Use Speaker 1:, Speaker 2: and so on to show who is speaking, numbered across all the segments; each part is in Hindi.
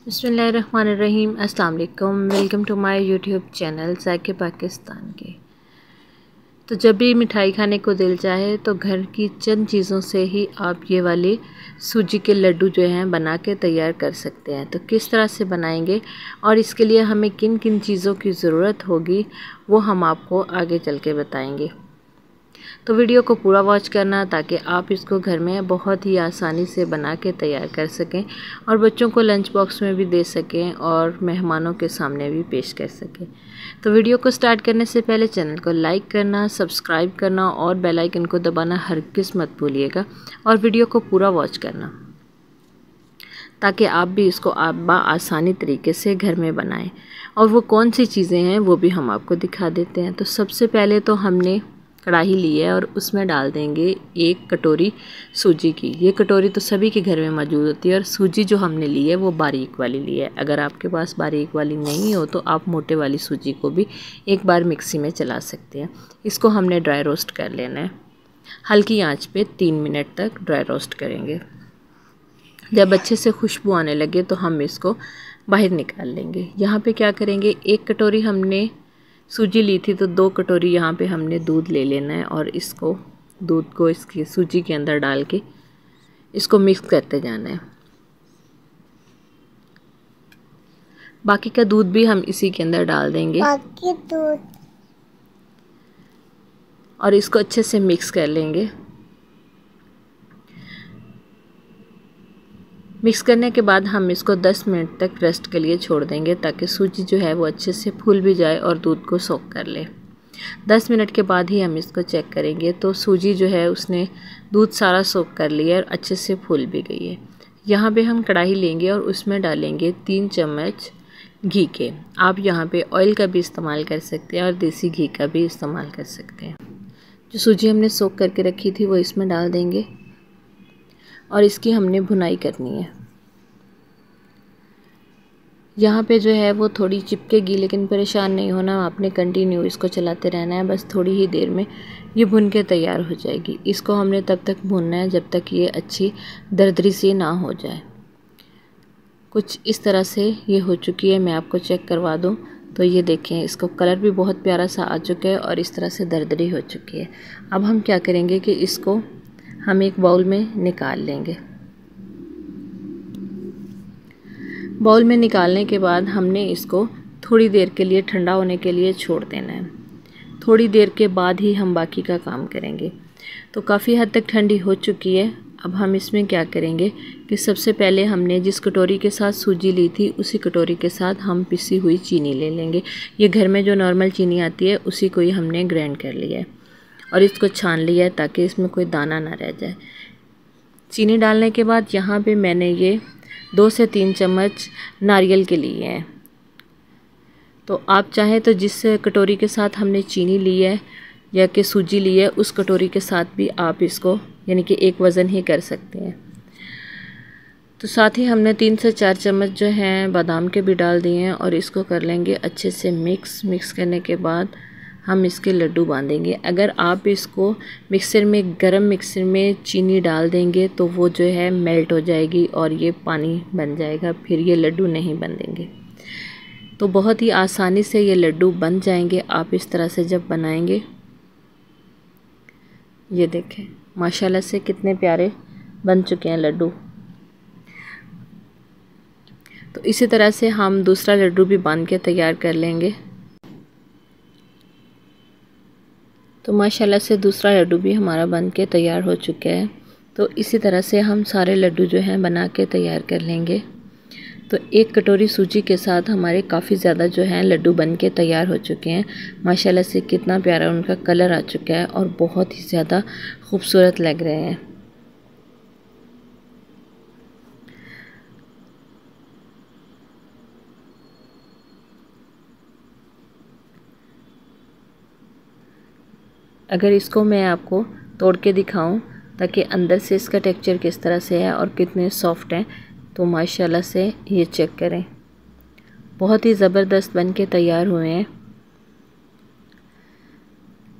Speaker 1: बिस्मिल्लाहिर्रहमानिर्रहीम। अस्सलाम वालेकुम। Welcome to my YouTube channel ज़ायके पाकिस्तान के। तो जब भी मिठाई खाने को दिल चाहे तो घर की चंद चीज़ों से ही आप ये वाले सूजी के लड्डू जो हैं बना के तैयार कर सकते हैं। तो किस तरह से बनाएंगे और इसके लिए हमें किन किन चीज़ों की ज़रूरत होगी वो हम आपको आगे चल के बताएंगे। तो वीडियो को पूरा वॉच करना ताकि आप इसको घर में बहुत ही आसानी से बना के तैयार कर सकें और बच्चों को लंच बॉक्स में भी दे सकें और मेहमानों के सामने भी पेश कर सकें। तो वीडियो को स्टार्ट करने से पहले चैनल को लाइक करना, सब्सक्राइब करना और बेल आइकन को दबाना हरगिज़ मत भूलिएगा और वीडियो को पूरा वॉच करना ताकि आप भी इसको आसानी तरीके से घर में बनाएं। और वो कौन सी चीज़ें हैं वो भी हम आपको दिखा देते हैं। तो सबसे पहले तो हमने कढ़ाई ली है और उसमें डाल देंगे 1 कटोरी सूजी की। ये कटोरी तो सभी के घर में मौजूद होती है और सूजी जो हमने ली है वो बारीक वाली ली है। अगर आपके पास बारीक वाली नहीं हो तो आप मोटे वाली सूजी को भी एक बार मिक्सी में चला सकते हैं। इसको हमने ड्राई रोस्ट कर लेना है। हल्की आंच पे 3 मिनट तक ड्राई रोस्ट करेंगे। जब अच्छे से खुशबू आने लगे तो हम इसको बाहर निकाल लेंगे। यहाँ पे क्या करेंगे, 1 कटोरी हमने सूजी ली थी तो 2 कटोरी यहाँ पे हमने दूध ले लेना है और इसको दूध को इसकी सूजी के अंदर डाल के इसको मिक्स करते जाना है। बाकी का दूध भी हम इसी के अंदर डाल देंगे और इसको अच्छे से मिक्स कर लेंगे। मिक्स करने के बाद हम इसको 10 मिनट तक रेस्ट के लिए छोड़ देंगे ताकि सूजी जो है वो अच्छे से फूल भी जाए और दूध को सोक कर ले। 10 मिनट के बाद ही हम इसको चेक करेंगे तो सूजी जो है उसने दूध सारा सोक कर लिया और अच्छे से फूल भी गई है। यहाँ पे हम कढ़ाई लेंगे और उसमें डालेंगे 3 चम्मच घी के। आप यहाँ पे ऑयल का भी इस्तेमाल कर सकते हैं और देसी घी का भी इस्तेमाल कर सकते हैं। जो सूजी हमने सोक करके रखी थी वो इसमें डाल देंगे और इसकी हमने भुनाई करनी है। यहाँ पे जो है वो थोड़ी चिपकेगी लेकिन परेशान नहीं होना, आपने कंटिन्यू इसको चलाते रहना है। बस थोड़ी ही देर में ये भुन के तैयार हो जाएगी। इसको हमने तब तक भूनना है जब तक ये अच्छी दरदरी सी ना हो जाए। कुछ इस तरह से ये हो चुकी है। मैं आपको चेक करवा दूँ तो ये देखें, इसको कलर भी बहुत प्यारा सा आ चुका है और इस तरह से दरदरी हो चुकी है। अब हम क्या करेंगे कि इसको हम एक बाउल में निकाल लेंगे। बाउल में निकालने के बाद हमने इसको थोड़ी देर के लिए ठंडा होने के लिए छोड़ देना है। थोड़ी देर के बाद ही हम बाकी का काम करेंगे। तो काफ़ी हद तक ठंडी हो चुकी है। अब हम इसमें क्या करेंगे कि सबसे पहले हमने जिस कटोरी के साथ सूजी ली थी उसी कटोरी के साथ हम पिसी हुई चीनी ले लेंगे। ये घर में जो नॉर्मल चीनी आती है उसी को ही हमने ग्राइंड कर लिया है और इसको छान लिया है ताकि इसमें कोई दाना ना रह जाए। चीनी डालने के बाद यहाँ पे मैंने ये 2 से 3 चम्मच नारियल के लिए हैं। तो आप चाहें तो जिस कटोरी के साथ हमने चीनी ली है या कि सूजी ली है उस कटोरी के साथ भी आप इसको यानी कि एक वज़न ही कर सकते हैं। तो साथ ही हमने 3 से 4 चम्मच जो हैं बादाम के भी डाल दिए हैं और इसको कर लेंगे अच्छे से मिक्स करने के बाद हम इसके लड्डू बांधेंगे। अगर आप इसको मिक्सर में गरम मिक्सर में चीनी डाल देंगे तो वो जो है मेल्ट हो जाएगी और ये पानी बन जाएगा, फिर ये लड्डू नहीं बनेंगे। तो बहुत ही आसानी से ये लड्डू बन जाएंगे आप इस तरह से जब बनाएंगे। ये देखें माशाल्लाह से कितने प्यारे बन चुके हैं लड्डू। तो इसी तरह से हम दूसरा लड्डू भी बांध के तैयार कर लेंगे। तो माशाल्लाह से दूसरा लड्डू भी हमारा बन के तैयार हो चुका है। तो इसी तरह से हम सारे लड्डू जो हैं बना के तैयार कर लेंगे। तो 1 कटोरी सूजी के साथ हमारे काफ़ी ज़्यादा जो हैं लड्डू बन के तैयार हो चुके हैं। माशाल्लाह से कितना प्यारा उनका कलर आ चुका है और बहुत ही ज़्यादा खूबसूरत लग रहे हैं। अगर इसको मैं आपको तोड़ के दिखाऊं ताकि अंदर से इसका टेक्सचर किस तरह से है और कितने सॉफ्ट हैं तो माशाल्लाह से ये चेक करें, बहुत ही ज़बरदस्त बन के तैयार हुए हैं।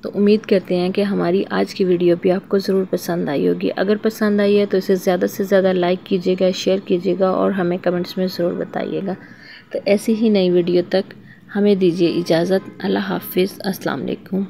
Speaker 1: तो उम्मीद करते हैं कि हमारी आज की वीडियो भी आपको ज़रूर पसंद आई होगी। अगर पसंद आई है तो इसे ज़्यादा से ज़्यादा लाइक कीजिएगा, शेयर कीजिएगा और हमें कमेंट्स में ज़रूर बताइएगा। तो ऐसी ही नई वीडियो तक हमें दीजिए इजाज़त। अल्लाह हाफिज़। अस्सलाम वालेकुम।